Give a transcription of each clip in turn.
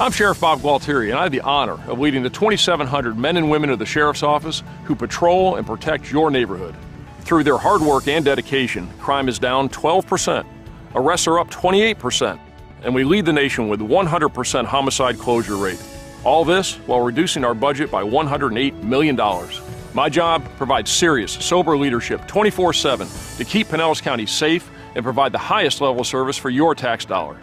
I'm Sheriff Bob Gualtieri, and I have the honor of leading the 2,700 men and women of the Sheriff's Office who patrol and protect your neighborhood. Through their hard work and dedication, crime is down 12%, arrests are up 28%, and we lead the nation with 100% homicide closure rate. All this while reducing our budget by $108 million. My job provides serious, sober leadership 24/7 to keep Pinellas County safe and provide the highest level of service for your tax dollar.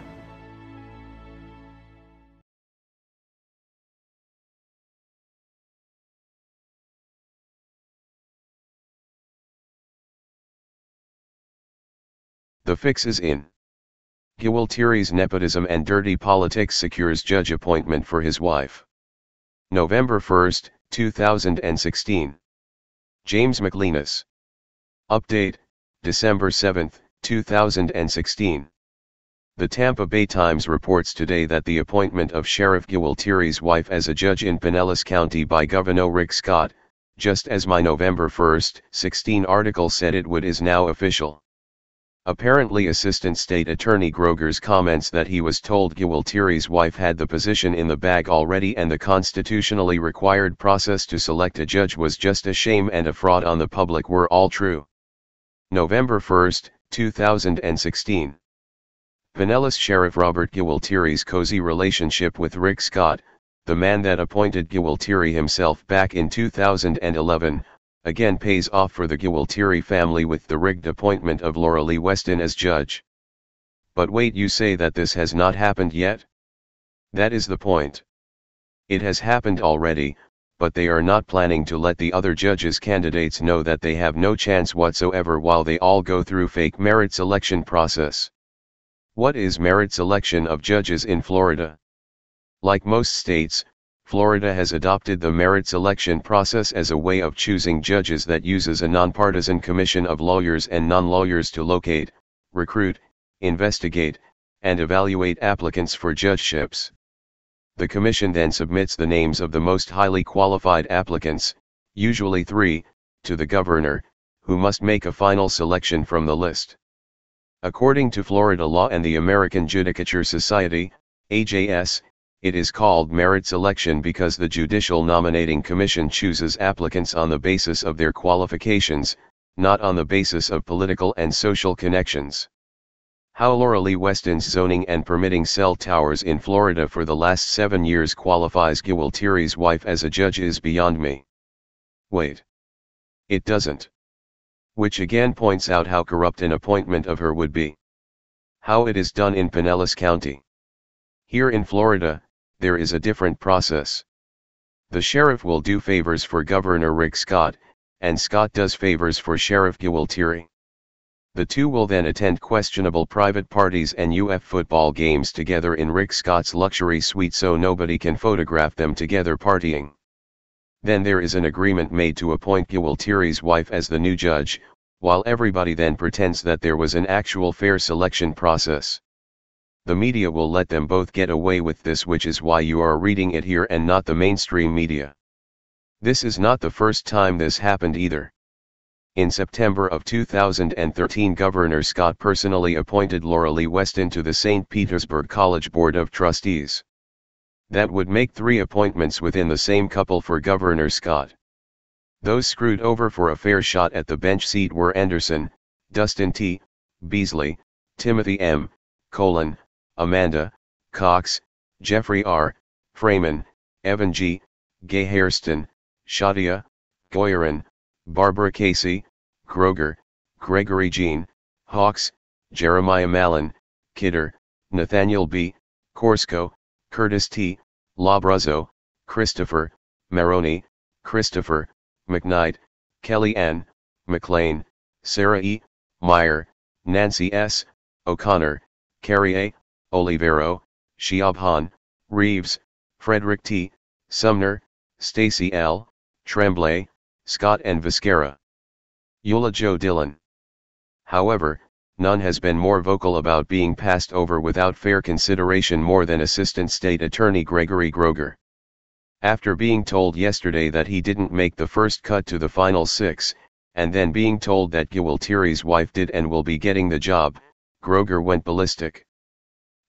The fix is in. Gualtieri's nepotism and dirty politics secures judge appointment for his wife. November 1, 2016. James McLeanis. Update, December 7, 2016. The Tampa Bay Times reports today that the appointment of Sheriff Gualtieri's wife as a judge in Pinellas County by Governor Rick Scott, just as my November 1, 16 article said it would, is now official. Apparently Assistant State Attorney Groger's comments that he was told Gualtieri's wife had the position in the bag already and the constitutionally required process to select a judge was just a shame and a fraud on the public were all true. November 1, 2016. Pinellas Sheriff Robert Gualtieri's cozy relationship with Rick Scott, the man that appointed Gualtieri himself back in 2011, again pays off for the Gualtieri family with the rigged appointment of Laura Lee Weston as judge. But wait, you say that this has not happened yet? That is the point. It has happened already, but they are not planning to let the other judges' candidates know that they have no chance whatsoever while they all go through fake merit selection process. What is merit selection of judges in Florida? Like most states, Florida has adopted the merit selection process as a way of choosing judges that uses a nonpartisan commission of lawyers and non-lawyers to locate, recruit, investigate, and evaluate applicants for judgeships. The commission then submits the names of the most highly qualified applicants, usually 3, to the governor, who must make a final selection from the list. According to Florida law and the American Judicature Society, AJS, it is called merit selection because the Judicial Nominating Commission chooses applicants on the basis of their qualifications, not on the basis of political and social connections. How Laura Lee Weston's zoning and permitting cell towers in Florida for the last 7 years qualifies Gualtieri's wife as a judge is beyond me. Wait. It doesn't. Which again points out how corrupt an appointment of her would be. How it is done in Pinellas County. Here in Florida, there is a different process. The sheriff will do favors for Governor Rick Scott, and Scott does favors for Sheriff Gualtieri. The two will then attend questionable private parties and UF football games together in Rick Scott's luxury suite so nobody can photograph them together partying. Then there is an agreement made to appoint Gualtieri's wife as the new judge, while everybody then pretends that there was an actual fair selection process. The media will let them both get away with this, which is why you are reading it here and not the mainstream media. This is not the first time this happened either. In September of 2013, Governor Scott personally appointed Laura Lee Weston to the St. Petersburg College Board of Trustees. That would make 3 appointments within the same couple for Governor Scott. Those screwed over for a fair shot at the bench seat were Anderson, Dustin T. Beasley, Timothy M. Colon, Amanda, Cox, Jeffrey R. Freeman, Evan G. Gay Hairston, Shadia, Goyerin, Barbara Kasey, Groger, Gregory Jean, Hawks, Jeremiah Mallon, Kidder, Nathaniel B. Corsko, Curtis T. Labruzzo, Christopher, Maroney, Christopher, McKnight, Kelly N. McLean, Sarah E. Meyer, Nancy S. O'Connor, Carrie A. Olivero, Shiabhan, Reeves, Frederick T. Sumner, Stacy L. Tremblay, Scott and Viscara. Eula Joe Dillon. However, none has been more vocal about being passed over without fair consideration more than Assistant State Attorney Gregory Groger. After being told yesterday that he didn't make the first cut to the final 6, and then being told that Gualtieri's wife did and will be getting the job, Groger went ballistic.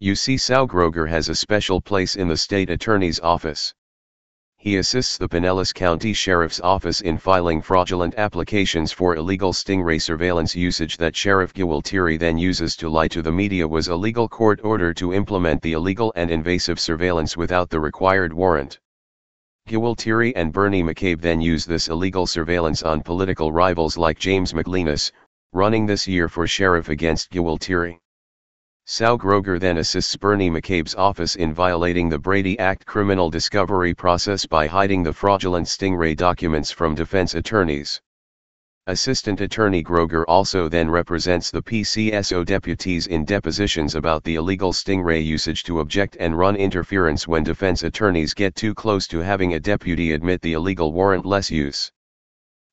You see, Sao Groger has a special place in the state attorney's office. He assists the Pinellas County Sheriff's Office in filing fraudulent applications for illegal stingray surveillance usage that Sheriff Gualtieri then uses to lie to the media was a legal court order to implement the illegal and invasive surveillance without the required warrant. Gualtieri and Bernie McCabe then use this illegal surveillance on political rivals like James McLeanis, running this year for sheriff against Gualtieri. Sao Groger then assists Bernie McCabe's office in violating the Brady Act criminal discovery process by hiding the fraudulent stingray documents from defense attorneys. Assistant Attorney Groger also then represents the PCSO deputies in depositions about the illegal stingray usage to object and run interference when defense attorneys get too close to having a deputy admit the illegal warrantless use.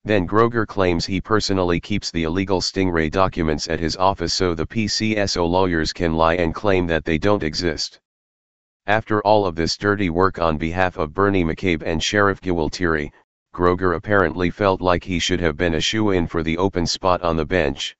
Then Groger claims he personally keeps the illegal stingray documents at his office so the PCSO lawyers can lie and claim that they don't exist. After all of this dirty work on behalf of Bernie McCabe and Sheriff Gualtieri, Groger apparently felt like he should have been a shoo-in for the open spot on the bench.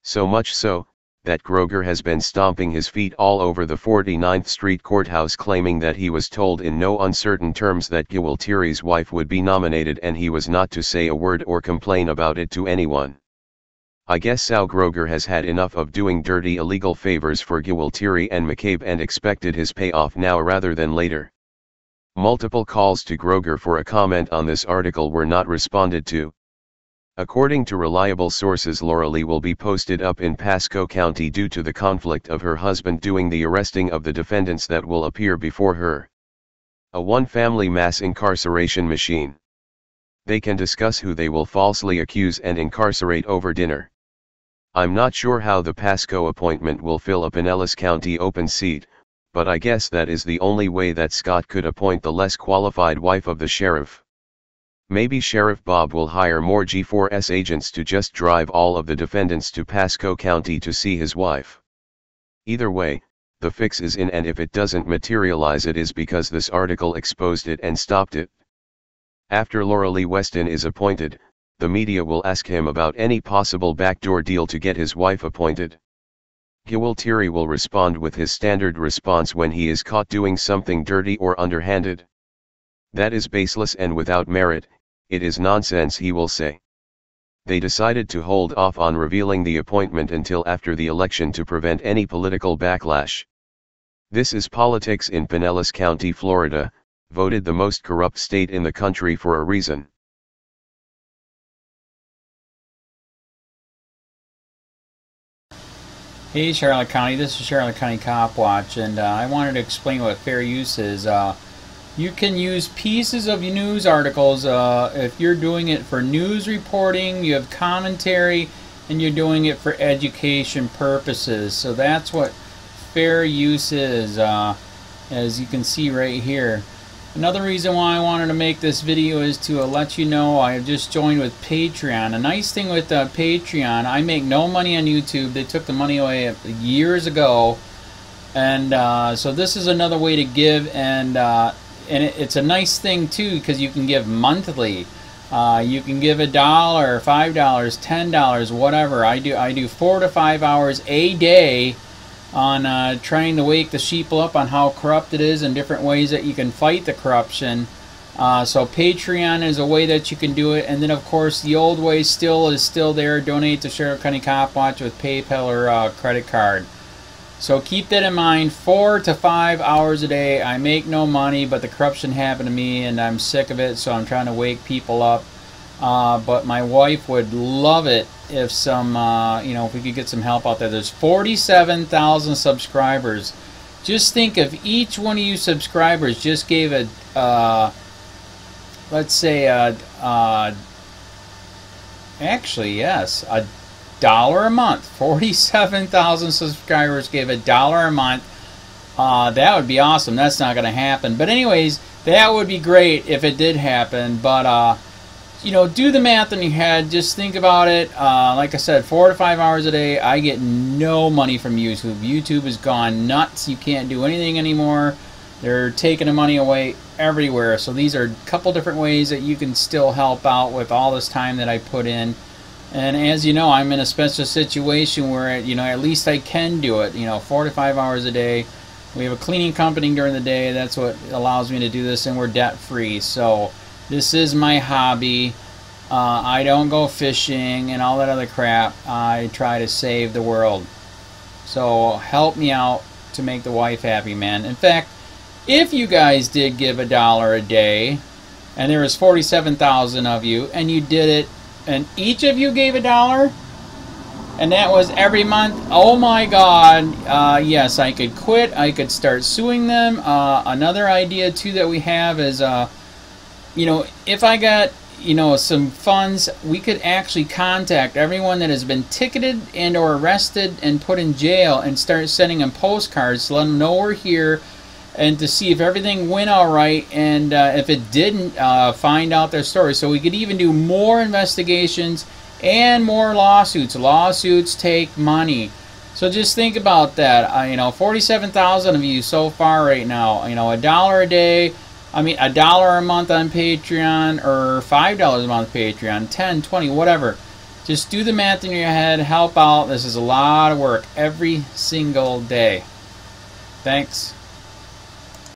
So much so, that Groger has been stomping his feet all over the 49th Street Courthouse claiming that he was told in no uncertain terms that Gualtieri's wife would be nominated and he was not to say a word or complain about it to anyone. I guess Sao Groger has had enough of doing dirty illegal favors for Gualtieri and McCabe and expected his payoff now rather than later. Multiple calls to Groger for a comment on this article were not responded to. According to reliable sources, Lauralee will be posted up in Pasco County due to the conflict of her husband doing the arresting of the defendants that will appear before her. A one-family mass incarceration machine. They can discuss who they will falsely accuse and incarcerate over dinner. I'm not sure how the Pasco appointment will fill a Pinellas County open seat, but I guess that is the only way that Scott could appoint the less qualified wife of the sheriff. Maybe Sheriff Bob will hire more G4S agents to just drive all of the defendants to Pasco County to see his wife. Either way, the fix is in, and if it doesn't materialize it is because this article exposed it and stopped it. After Lauralee Weston is appointed, the media will ask him about any possible backdoor deal to get his wife appointed. Gualtieri will respond with his standard response when he is caught doing something dirty or underhanded. That is baseless and without merit. It is nonsense, he will say. They decided to hold off on revealing the appointment until after the election to prevent any political backlash. This is politics in Pinellas County, Florida, voted the most corrupt state in the country for a reason. Hey Charlotte County, this is Charlotte County COPWATCH, and I wanted to explain what fair use is. You can use pieces of news articles if you're doing it for news reporting, you have commentary, and you're doing it for education purposes. So that's what fair use is, as you can see right here. Another reason why I wanted to make this video is to let you know I have just joined with Patreon. A nice thing with Patreon, I make no money on YouTube. They took the money away years ago, and so this is another way to give, and it's a nice thing too because you can give monthly. You can give $1, $5, $10, whatever. I do 4 to 5 hours a day on trying to wake the sheeple up on how corrupt it is and different ways that you can fight the corruption. So Patreon is a way that you can do it, and then of course the old way is still there. Donate to Sheriff County COPWATCH with PayPal or credit card. So keep that in mind. 4 to 5 hours a day. I make no money, but the corruption happened to me and I'm sick of it, so I'm trying to wake people up. But my wife would love it if if we could get some help out there. There's 47,000 subscribers. Just think if each one of you subscribers just gave let's say actually yes, $1 a month. 47,000 subscribers gave $1 a month. That would be awesome. That's not going to happen. But anyways, that would be great if it did happen. But do the math in your head. Just think about it. Like I said, 4 to 5 hours a day. I get no money from YouTube. YouTube has gone nuts. You can't do anything anymore. They're taking the money away everywhere. So these are a couple different ways that you can still help out with all this time that I put in. And as you know, I'm in a special situation where, you know, at least I can do it, you know, 4 to 5 hours a day. We have a cleaning company during the day. That's what allows me to do this, and we're debt free. So this is my hobby. I don't go fishing and all that other crap. I try to save the world. So help me out to make the wife happy, man. In fact, if you guys did give $1 a day, and there was 47,000 of you, and you did it, and each of you gave $1, and that was every month, oh my God, yes, I could quit. I could start suing them. Another idea too that we have is, you know, if I got, you know, some funds, we could actually contact everyone that has been ticketed and or arrested and put in jail and start sending them postcards to let them know we're here, and to see if everything went all right, and if it didn't, find out their story. So we could even do more investigations and more lawsuits. Lawsuits take money. So just think about that. You know, 47,000 of you so far right now. You know, $1 a day. I mean, $1 a month on Patreon, or $5 a month Patreon, 10, 20, whatever. Just do the math in your head. Help out. This is a lot of work every single day. Thanks.